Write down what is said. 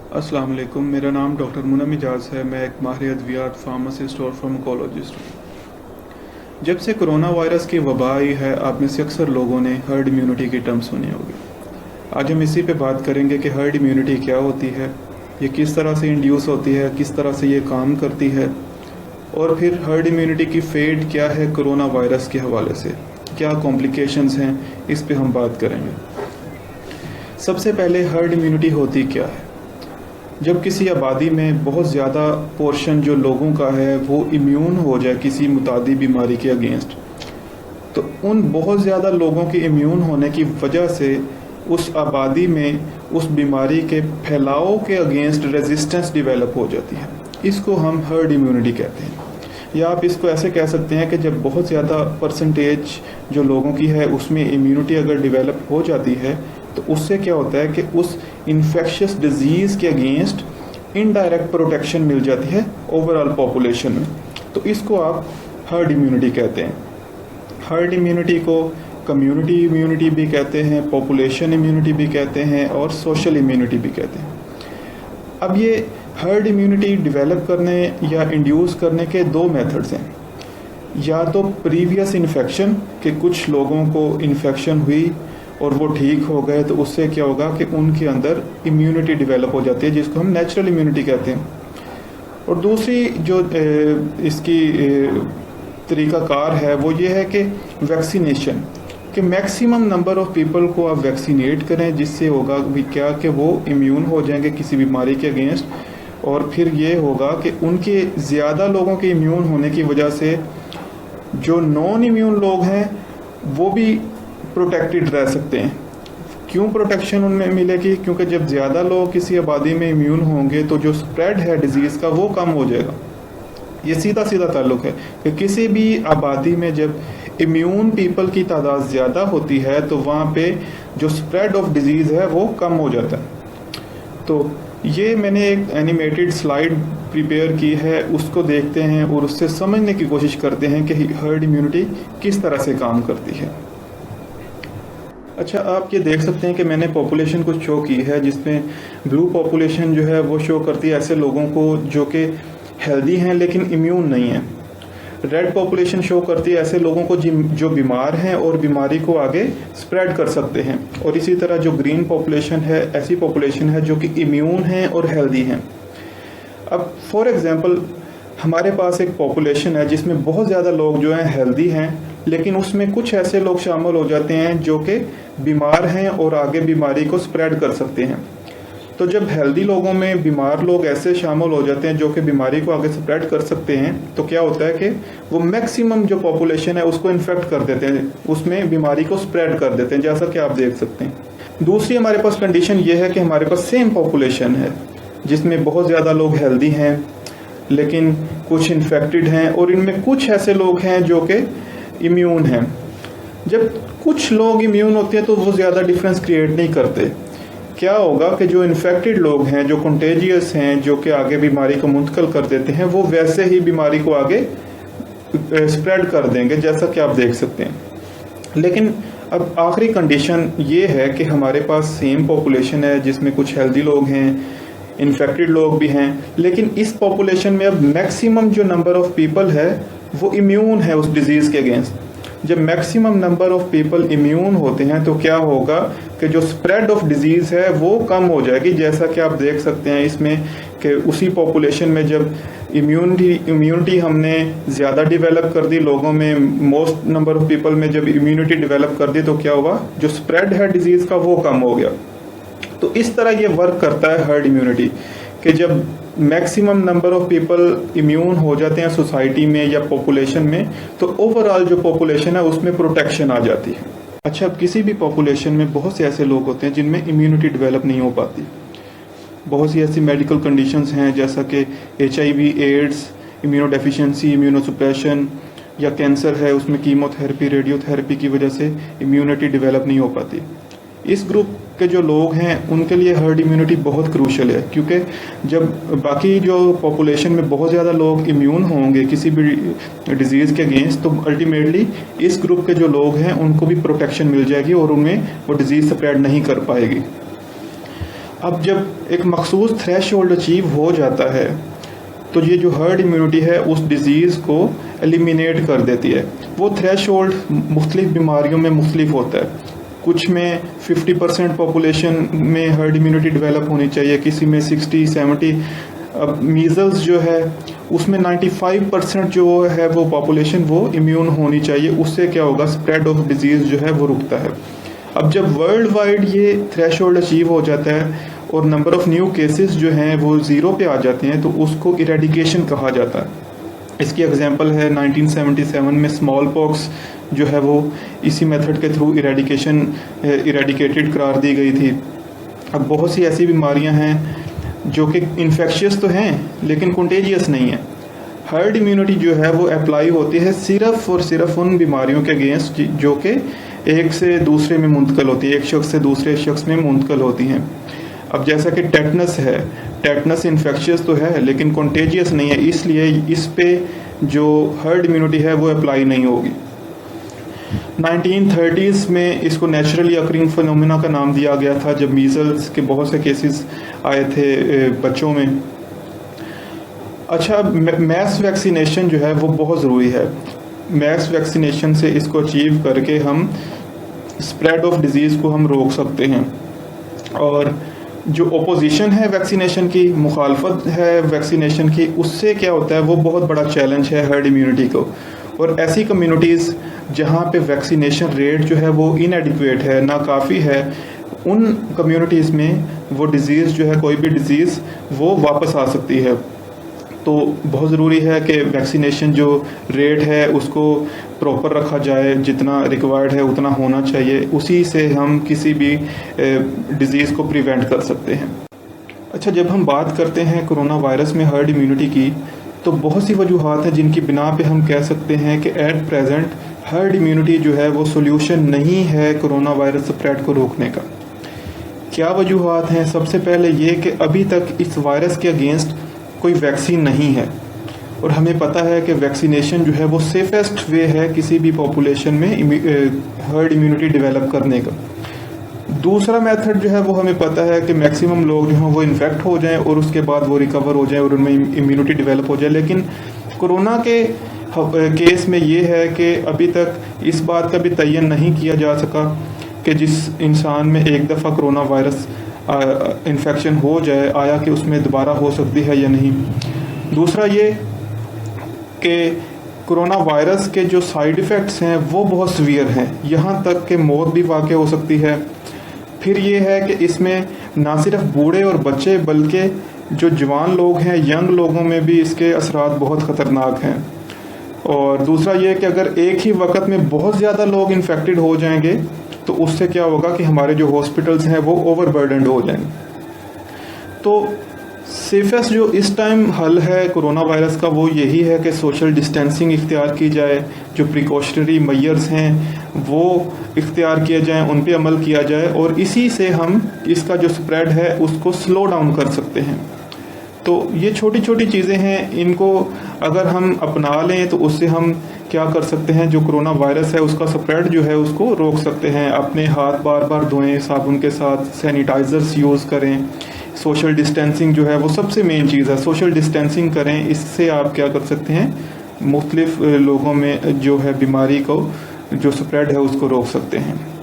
अस्सलाम वालेकुम। मेरा नाम डॉक्टर मुनम इजाज़ है। मैं एक माहिर अद्वियात फार्मासिस्ट और फार्माकोलॉजिस्ट हूँ। जब से कोरोना वायरस की वबा आई है, आप में से अक्सर लोगों ने हर्ड इम्यूनिटी की टर्म सुनी होगी। आज हम इसी पे बात करेंगे कि हर्ड इम्यूनिटी क्या होती है, ये किस तरह से इंड्यूस होती है, किस तरह से ये काम करती है, और फिर हर्ड इम्यूनिटी की फेट क्या है कोरोना वायरस के हवाले से, क्या कॉम्प्लिकेशंस हैं, इस पे हम बात करेंगे। सबसे पहले हर्ड इम्यूनिटी होती क्या है? जब किसी आबादी में बहुत ज़्यादा पोर्शन जो लोगों का है वो इम्यून हो जाए किसी मुतादी बीमारी के अगेंस्ट, तो उन बहुत ज़्यादा लोगों के इम्यून होने की वजह से उस आबादी में उस बीमारी के फैलाव के अगेंस्ट रेजिस्टेंस डेवलप हो जाती है। इसको हम हर्ड इम्यूनिटी कहते हैं। या आप इसको ऐसे कह सकते हैं कि जब बहुत ज़्यादा परसेंटेज जो लोगों की है उसमें इम्यूनिटी अगर डेवलप हो जाती है, तो उससे क्या होता है कि उस इन्फेक्शियस डिजीज़ के अगेंस्ट इनडायरेक्ट प्रोटेक्शन मिल जाती है ओवरऑल पॉपुलेशन में। तो इसको आप हर्ड इम्यूनिटी कहते हैं। हर्ड इम्यूनिटी को कम्युनिटी इम्यूनिटी भी कहते हैं, पॉपुलेशन इम्यूनिटी भी कहते हैं, और सोशल इम्यूनिटी भी कहते हैं। अब ये हर्ड इम्यूनिटी डेवलप करने या इंड्यूस करने के दो मेथड्स हैं। या तो प्रीवियस इन्फेक्शन, कि कुछ लोगों को इन्फेक्शन हुई और वो ठीक हो गए, तो उससे क्या होगा कि उनके अंदर इम्यूनिटी डेवलप हो जाती है, जिसको हम नेचुरल इम्यूनिटी कहते हैं। और दूसरी जो इसकी तरीक़ाकार है वो ये है कि वैक्सीनेशन, कि मैक्सिमम नंबर ऑफ पीपल को आप वैक्सीनेट करें, जिससे होगा भी क्या कि वो इम्यून हो जाएंगे किसी बीमारी के अगेंस्ट, और फिर ये होगा कि उनके ज़्यादा लोगों के इम्यून होने की वजह से जो नॉन इम्यून लोग हैं वो भी प्रोटेक्टेड रह सकते हैं। क्यों प्रोटेक्शन उनमें मिलेगी? क्योंकि जब ज़्यादा लोग किसी आबादी में इम्यून होंगे तो जो स्प्रेड है डिजीज़ का वो कम हो जाएगा। ये सीधा सीधा ताल्लुक है कि किसी भी आबादी में जब इम्यून पीपल की तादाद ज़्यादा होती है तो वहाँ पे जो स्प्रेड ऑफ डिजीज़ है वो कम हो जाता है। तो ये मैंने एक एनिमेटेड स्लाइड प्रिपेयर की है, उसको देखते हैं और उससे समझने की कोशिश करते हैं कि हर्ड इम्यूनिटी किस तरह से काम करती है। अच्छा, आप ये देख सकते हैं कि मैंने पॉपुलेशन को शो की है, जिसमें ब्लू पॉपुलेशन जो है वो शो करती है ऐसे लोगों को जो कि हेल्दी हैं लेकिन इम्यून नहीं है। रेड पॉपुलेशन शो करती है ऐसे लोगों को जो बीमार हैं और बीमारी को आगे स्प्रेड कर सकते हैं। और इसी तरह जो ग्रीन पॉपुलेशन है, ऐसी पॉपुलेशन है जो कि इम्यून हैं और हेल्दी हैं। अब फॉर एग्जांपल हमारे पास एक पॉपुलेशन है जिसमें बहुत ज़्यादा लोग जो हैं हेल्दी हैं, लेकिन उसमें कुछ ऐसे लोग शामिल हो जाते हैं जो कि बीमार हैं और आगे बीमारी को स्प्रेड कर सकते हैं। तो जब हेल्दी लोगों में बीमार लोग ऐसे शामिल हो जाते हैं जो कि बीमारी को आगे स्प्रेड कर सकते हैं, तो क्या होता है कि वो मैक्सिमम जो पॉपुलेशन है उसको इन्फेक्ट कर देते हैं, उसमें बीमारी को स्प्रेड कर देते हैं, जैसा कि आप देख सकते हैं। दूसरी हमारे पास कंडीशन ये है कि हमारे पास सेम पॉपुलेशन है जिसमें बहुत ज़्यादा लोग हेल्दी हैं लेकिन कुछ इन्फेक्टेड हैं, और इनमें कुछ ऐसे लोग हैं जो कि इम्यून हैं। जब कुछ लोग इम्यून होते हैं तो वो ज़्यादा डिफरेंस क्रिएट नहीं करते। क्या होगा कि जो इन्फेक्टेड लोग हैं, जो कंटेजियस हैं, जो कि आगे बीमारी को मुंतकिल कर देते हैं, वो वैसे ही बीमारी को आगे स्प्रेड कर देंगे, जैसा कि आप देख सकते हैं। लेकिन अब आखिरी कंडीशन ये है कि हमारे पास सेम पॉपुलेशन है जिसमें कुछ हेल्दी लोग हैं, इन्फेक्टेड लोग भी हैं, लेकिन इस पॉपुलेशन में अब मैक्सिमम जो नंबर ऑफ पीपल है वो इम्यून है उस डिजीज़ के अगेंस्ट। जब maximum number of people immune होते हैं तो क्या होगा कि जो स्प्रेड ऑफ डिजीज़ है वो कम हो जाएगी, जैसा कि आप देख सकते हैं इसमें कि उसी पॉपुलेशन में जब इम्यूनिटी हमने ज़्यादा डेवलप कर दी लोगों में, मोस्ट नंबर ऑफ पीपल में जब इम्यूनिटी डेवलप कर दी, तो क्या हुआ, जो स्प्रेड है डिजीज़ का वो कम हो गया। तो इस तरह ये वर्क करता है हर्ड इम्यूनिटी, कि जब maximum number of people immune हो जाते हैं सोसाइटी में या पॉपुलेशन में, तो ओवरऑल जो पॉपुलेशन है उसमें प्रोटेक्शन आ जाती है। अच्छा, अब किसी भी पॉपुलेशन में बहुत से ऐसे लोग होते हैं जिनमें इम्यूनिटी डेवलप नहीं हो पाती। बहुत सी ऐसी मेडिकल कंडीशंस हैं जैसा कि HIV, एड्स, इम्यूनोडेफिशिएंसी, इम्यूनोसुप्रेशन, या कैंसर है, उसमें कीमोथेरेपी, रेडियोथेरेपी की वजह से इम्यूनिटी डेवलप नहीं हो पाती। इस ग्रुप के जो लोग हैं उनके लिए हर्ड इम्यूनिटी बहुत क्रूशल है, क्योंकि जब बाकी जो पॉपुलेशन में बहुत ज़्यादा लोग इम्यून होंगे किसी भी डिजीज़ के अगेंस्ट, तो अल्टीमेटली इस ग्रुप के जो लोग हैं उनको भी प्रोटेक्शन मिल जाएगी और उनमें वो डिजीज़ स्प्रेड नहीं कर पाएगी। अब जब एक मखसूस थ्रेशोल्ड अचीव हो जाता है तो ये जो हर्ड इम्यूनिटी है उस डिज़ीज़ को एलिमिनेट कर देती है। वो थ्रेशोल्ड मुख्तलिफ बीमारियों में मुख्तलिफ होता है। कुछ में 50% पॉपुलेशन में हर्ड इम्यूनिटी डेवलप होनी चाहिए, किसी में 60-70। अब मीज़ल्स जो है उसमें 95% जो है वो पॉपुलेशन वो इम्यून होनी चाहिए। उससे क्या होगा, स्प्रेड ऑफ डिजीज़ जो है वो रुकता है। अब जब वर्ल्ड वाइड ये थ्रेशोल्ड अचीव हो जाता है और नंबर ऑफ़ न्यू केसेस जो हैं वो ज़ीरो पे आ जाते हैं तो उसको इरेडिकेशन कहा जाता है। इसकी एग्जांपल है 1977 में स्मॉल पॉक्स जो है वो इसी मेथड के थ्रू इरेडिकेटेड करार दी गई थी। अब बहुत सी ऐसी बीमारियां हैं जो कि इन्फेक्शियस तो हैं लेकिन कंटेजियस नहीं है। हर्ड इम्यूनिटी जो है वो अप्लाई होती है सिर्फ और सिर्फ उन बीमारियों के अगेंस्ट जो कि एक से दूसरे में मुंतकिल होती है, एक शख्स से दूसरे शख्स में मुंतकिल होती हैं। अब जैसा कि टेटनस है, टेटनस इन्फेक्शियस तो है लेकिन कंटेजियस नहीं है, इसलिए इस पे जो हर्ड इम्यूनिटी है वो अप्लाई नहीं होगी। 1930s में इसको नेचुरली अकरिंग फिनोमेना का नाम दिया गया था जब मीज़ल्स के बहुत से केसेस आए थे बच्चों में। अच्छा, मैस वैक्सीनेशन जो है वो बहुत ज़रूरी है। मैस वैक्सीनेशन से इसको अचीव करके हम स्प्रेड ऑफ डिज़ीज़ को हम रोक सकते हैं। और जो ओपोजिशन है वैक्सीनेशन की, मुखालफत है वैक्सीनेशन की, उससे क्या होता है वो बहुत बड़ा चैलेंज है हर्ड इम्यूनिटी को। और ऐसी कम्युनिटीज़ जहाँ पे वैक्सीनेशन रेट जो है वो इनएडिक्वेट है, नाकाफ़ी है, उन कम्युनिटीज़ में वो डिज़ीज़ जो है, कोई भी डिज़ीज़ वो वापस आ सकती है। तो बहुत ज़रूरी है कि वैक्सीनेशन जो रेट है उसको प्रॉपर रखा जाए, जितना रिक्वायर्ड है उतना होना चाहिए, उसी से हम किसी भी डिज़ीज़ को प्रिवेंट कर सकते हैं। अच्छा, जब हम बात करते हैं कोरोना वायरस में हर्ड इम्यूनिटी की तो बहुत सी वजूहात हैं जिनकी बिना पे हम कह सकते हैं कि एट प्रेजेंट हर्ड इम्यूनिटी जो है वो सोल्यूशन नहीं है कोरोना वायरस स्प्रेड को रोकने का। क्या वजूहात हैं? सबसे पहले ये कि अभी तक इस वायरस के अगेंस्ट कोई वैक्सीन नहीं है और हमें पता है कि वैक्सीनेशन जो है वो सेफेस्ट वे है किसी भी पॉपुलेशन में हर्ड इम्यूनिटी डेवलप करने का। दूसरा मेथड जो है वो हमें पता है कि मैक्सिमम लोग जो हैं वो इन्फेक्ट हो जाएं और उसके बाद वो रिकवर हो जाएं और उनमें इम्यूनिटी डेवलप हो जाए। लेकिन कोरोना के केस में ये है कि अभी तक इस बात का भी तयन नहीं किया जा सका कि जिस इंसान में एक दफ़ा कोरोना वायरस इन्फेक्शन हो जाए आया कि उसमें दोबारा हो सकती है या नहीं। दूसरा ये कि कोरोना वायरस के जो साइड इफ़ेक्ट्स हैं वो बहुत सीवियर हैं, यहाँ तक कि मौत भी वाक़ हो सकती है। फिर ये है कि इसमें ना सिर्फ बूढ़े और बच्चे बल्कि जो जवान लोग हैं, यंग लोगों में भी इसके असरात बहुत ख़तरनाक हैं। और दूसरा ये कि अगर एक ही वक्त में बहुत ज़्यादा लोग इन्फेक्टेड हो जाएंगे तो उससे क्या होगा कि हमारे जो हॉस्पिटल्स हैं वो ओवरबर्डनड हो जाएंगे। तो सेफेस्ट जो इस टाइम हल है कोरोना वायरस का वो यही है कि सोशल डिस्टेंसिंग इख्तियार की जाए, जो प्रिकॉशनरी मेजर्स हैं वो इख्तियार किए जाएं, उन पे अमल किया जाए और इसी से हम इसका जो स्प्रेड है उसको स्लो डाउन कर सकते हैं। तो ये छोटी छोटी चीज़ें हैं, इनको अगर हम अपना लें तो उससे हम क्या कर सकते हैं, जो कोरोना वायरस है उसका स्प्रेड जो है उसको रोक सकते हैं। अपने हाथ बार बार धोएं साबुन के साथ, सैनिटाइज़र्स यूज़ करें, सोशल डिस्टेंसिंग जो है वो सबसे मेन चीज़ है, सोशल डिस्टेंसिंग करें। इससे आप क्या कर सकते हैं, मुख्तलिफ लोगों में जो है बीमारी को जो स्प्रेड है उसको रोक सकते हैं।